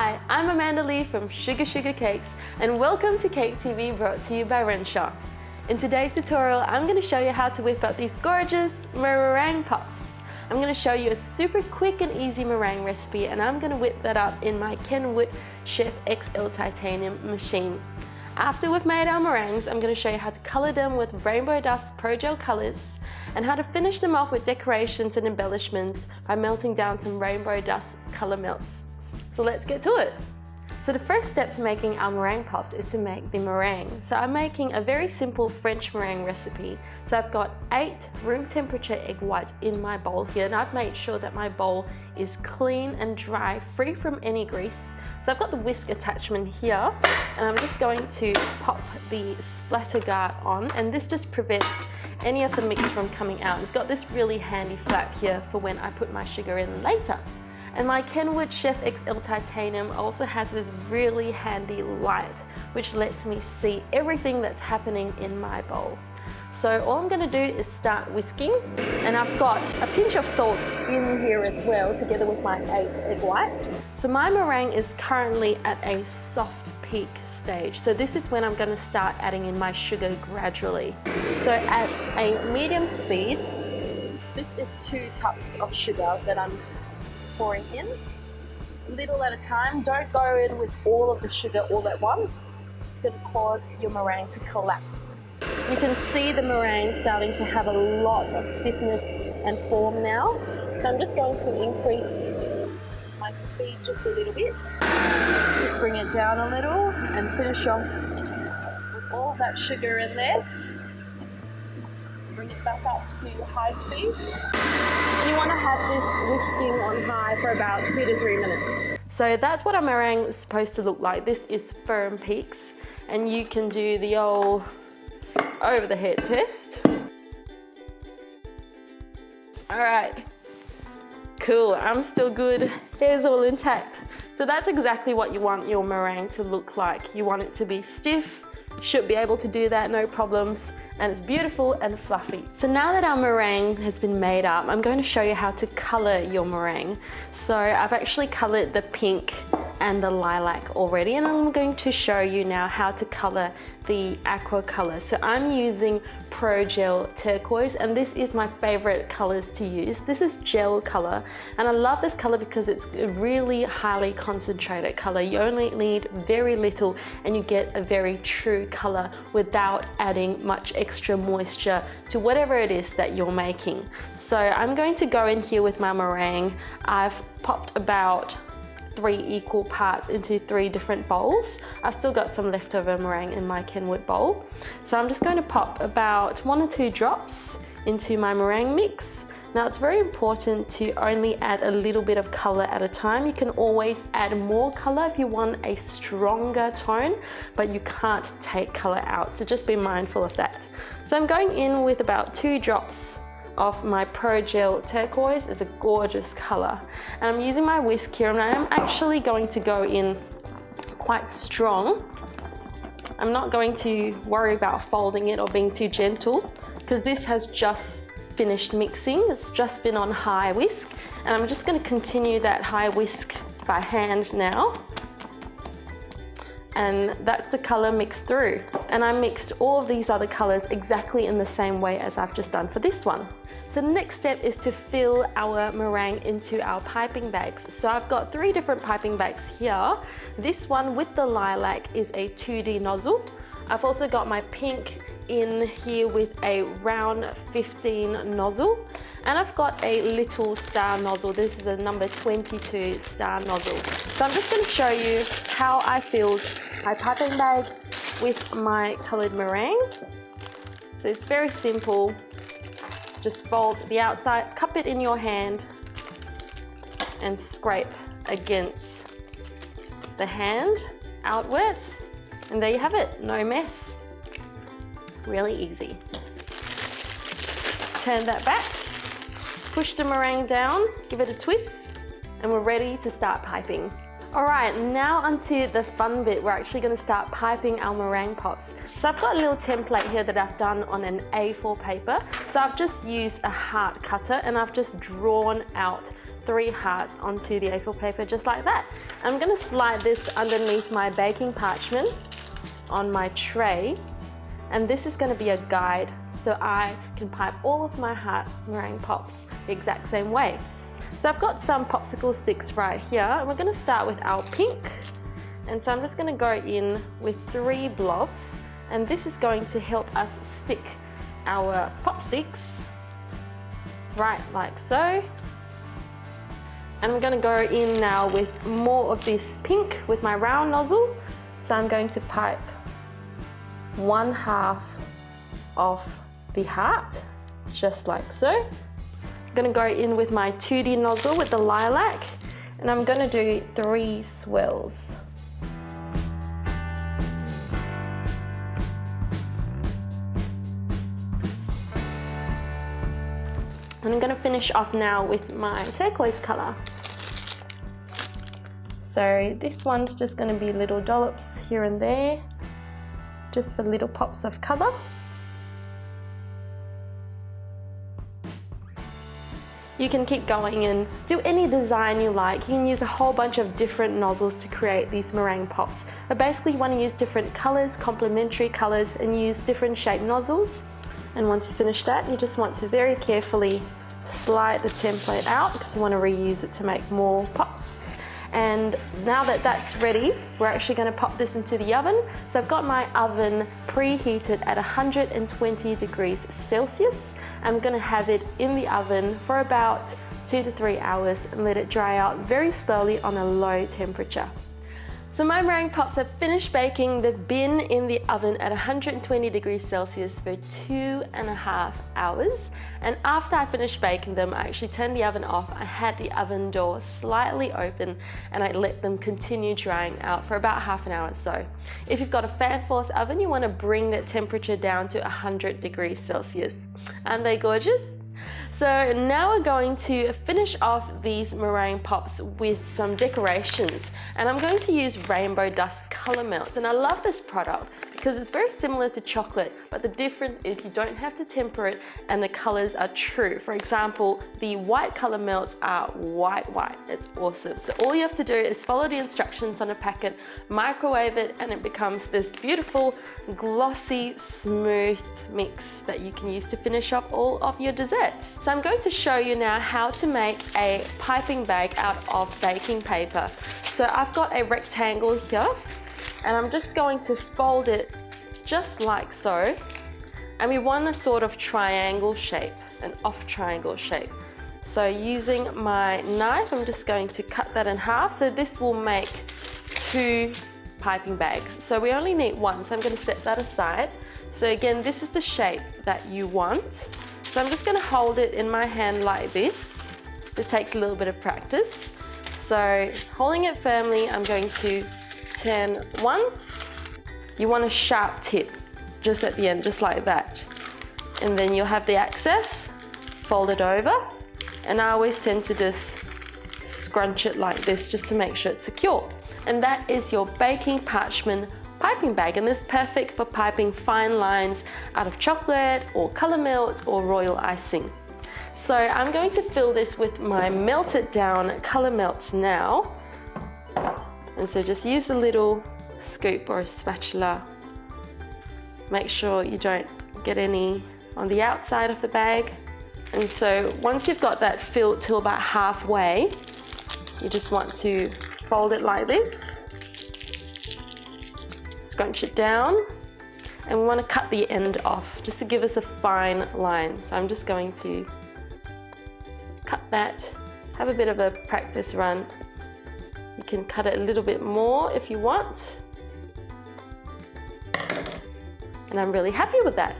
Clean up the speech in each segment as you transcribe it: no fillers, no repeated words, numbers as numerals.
Hi, I'm Amanda Lee from Sugar Cakes and welcome to Cake TV brought to you by Renshaw. In today's tutorial, I'm going to show you how to whip up these gorgeous meringue pops. I'm going to show you a super quick and easy meringue recipe and I'm going to whip that up in my Kenwood Chef XL titanium machine. After we've made our meringues, I'm going to show you how to colour them with Rainbow Dust Pro Gel colours and how to finish them off with decorations and embellishments by melting down some Rainbow Dust colour melts. So let's get to it. So the first step to making our meringue pops is to make the meringue. So I'm making a very simple French meringue recipe. So I've got 8 room temperature egg whites in my bowl here, and I've made sure that my bowl is clean and dry, free from any grease. So I've got the whisk attachment here, and I'm just going to pop the splatter guard on, and this just prevents any of the mix from coming out. It's got this really handy flap here for when I put my sugar in later. And my Kenwood Chef XL Titanium also has this really handy light which lets me see everything that's happening in my bowl. So all I'm going to do is start whisking, and I've got a pinch of salt in here as well together with my 8 egg whites. So my meringue is currently at a soft peak stage. So this is when I'm going to start adding in my sugar gradually. So at a medium speed, this is 2 cups of sugar that I'm pouring in, little at a time. Don't go in with all of the sugar all at once. It's going to cause your meringue to collapse. You can see the meringue starting to have a lot of stiffness and form now. So I'm just going to increase my speed just a little bit. Just bring it down a little and finish off with all of that sugar in there. Bring it back up to high speed. And you want to have this whisking on high for about 2 to 3 minutes. So that's what a meringue is supposed to look like. This is firm peaks, and you can do the old over the head test. All right, cool, I'm still good. Hair's all intact. So that's exactly what you want your meringue to look like. You want it to be stiff. Should be able to do that, no problems, and it's beautiful and fluffy. So now that our meringue has been made up, I'm going to show you how to colour your meringue. So I've actually coloured the pink and the lilac already, and I'm going to show you now how to colour the aqua colour. So I'm using Pro Gel Turquoise, and this is my favourite colours to use. This is gel colour, and I love this colour because it's a really highly concentrated colour. You only need very little and you get a very true colour without adding much extra moisture to whatever it is that you're making. So I'm going to go in here with my meringue. I've popped about 3 equal parts into 3 different bowls. I've still got some leftover meringue in my Kenwood bowl. So I'm just going to pop about 1 or 2 drops into my meringue mix. Now it's very important to only add a little bit of colour at a time. You can always add more colour if you want a stronger tone, but you can't take colour out. So just be mindful of that. So I'm going in with about 2 drops of my Pro Gel Turquoise. It's a gorgeous colour, and I'm using my whisk here, and I'm actually going to go in quite strong. I'm not going to worry about folding it or being too gentle because this has just finished mixing. It's just been on high whisk, and I'm just going to continue that high whisk by hand now. And that's the colour mixed through. And I mixed all of these other colours exactly in the same way as I've just done for this one. So the next step is to fill our meringue into our piping bags. So I've got 3 different piping bags here. This one with the lilac is a 2D nozzle. I've also got my pink in here with a round 15 nozzle. And I've got a little star nozzle. This is a number 22 star nozzle. So I'm just going to show you how I filled my piping bag with my coloured meringue. So it's very simple. Just fold the outside, cup it in your hand and scrape against the hand outwards. And there you have it, no mess. Really easy. Turn that back. Push the meringue down, give it a twist, and we're ready to start piping. All right, now onto the fun bit. We're actually going to start piping our meringue pops. So I've got a little template here that I've done on an A4 paper. So I've just used a heart cutter and I've just drawn out 3 hearts onto the A4 paper just like that. I'm going to slide this underneath my baking parchment on my tray, and this is going to be a guide so I can pipe all of my heart meringue pops the exact same way. So I've got some popsicle sticks right here, and we're going to start with our pink. And so I'm just going to go in with 3 blobs, and this is going to help us stick our pop sticks right like so. And I'm going to go in now with more of this pink with my round nozzle. So I'm going to pipe 1/2 of the heart, just like so. I'm going to go in with my 2D nozzle with the lilac, and I'm going to do 3 swirls. And I'm going to finish off now with my turquoise colour. So this one's just going to be little dollops here and there, just for little pops of colour. You can keep going and do any design you like. You can use a whole bunch of different nozzles to create these meringue pops. But basically you want to use different colours, complementary colours, and use different shaped nozzles. And once you finish that, you just want to very carefully slide the template out because you want to reuse it to make more pops. And now that that's ready, we're actually going to pop this into the oven. So I've got my oven preheated at 120 degrees Celsius. I'm going to have it in the oven for about 2 to 3 hours and let it dry out very slowly on a low temperature. So my meringue pops have finished baking. They've been in the oven at 120 degrees Celsius for 2.5 hours. And after I finished baking them, I actually turned the oven off. I had the oven door slightly open and I let them continue drying out for about half an hour or so. If you've got a fan force oven, you want to bring the temperature down to 100 degrees Celsius. Aren't they gorgeous? So now we're going to finish off these meringue pops with some decorations, and I'm going to use rainbow dust color melts. And I love this product because it's very similar to chocolate, but the difference is you don't have to temper it and the colors are true. For example, the white color melts are white. It's awesome. So all you have to do is follow the instructions on a packet, microwave it, and it becomes this beautiful, glossy, smooth mix that you can use to finish off all of your desserts. So I'm going to show you now how to make a piping bag out of baking paper. So I've got a rectangle here, and I'm just going to fold it just like so. And we want a sort of triangle shape, an off triangle shape. So using my knife, I'm just going to cut that in half. So this will make 2 piping bags. So we only need 1, so I'm going to set that aside. So again, this is the shape that you want. So I'm just going to hold it in my hand like this. This takes a little bit of practice. So holding it firmly, I'm going to turn once. You want a sharp tip just at the end, just like that. And then you'll have the access, fold it over. And I always tend to just scrunch it like this just to make sure it's secure. And that is your baking parchment piping bag, and this is perfect for piping fine lines out of chocolate or color melts or royal icing. So I'm going to fill this with my melted down color melts now. And so just use a little scoop or a spatula. Make sure you don't get any on the outside of the bag. And so once you've got that filled till about halfway, you just want to fold it like this, scrunch it down, and we want to cut the end off just to give us a fine line. So I'm just going to cut that, have a bit of a practice run. You can cut it a little bit more if you want. And I'm really happy with that.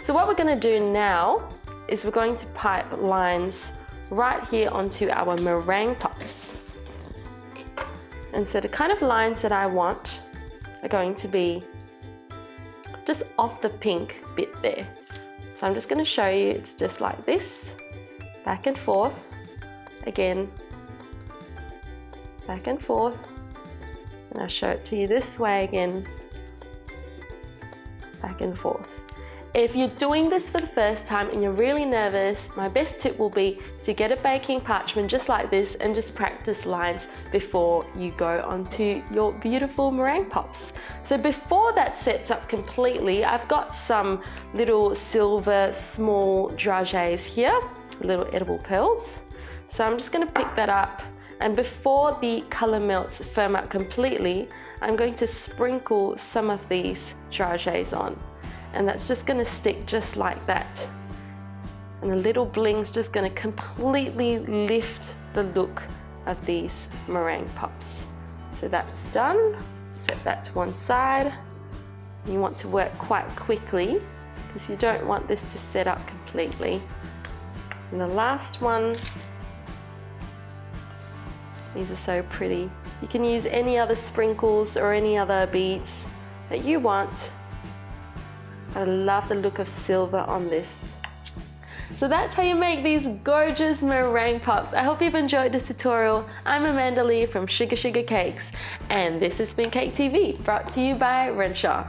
So what we're going to do now is we're going to pipe lines right here onto our meringue pops. And so the kind of lines that I want are going to be just off the pink bit there. So I'm just going to show you, it's just like this, back and forth, again, back and forth, and I'll show it to you this way again, back and forth. If you're doing this for the first time and you're really nervous, my best tip will be to get a baking parchment just like this and just practice lines before you go onto your beautiful meringue pops. So before that sets up completely, I've got some little silver small dragées here, little edible pearls. So I'm just going to pick that up, and before the color melts firm up completely, I'm going to sprinkle some of these dragées on. And that's just going to stick just like that. And the little bling's just going to completely lift the look of these meringue pops. So that's done. Set that to one side. You want to work quite quickly because you don't want this to set up completely. And the last one, these are so pretty. You can use any other sprinkles or any other beads that you want. I love the look of silver on this. So that's how you make these gorgeous meringue pops. I hope you've enjoyed this tutorial. I'm Amanda Lee from Sugar Cakes, and this has been Cake TV, brought to you by Renshaw.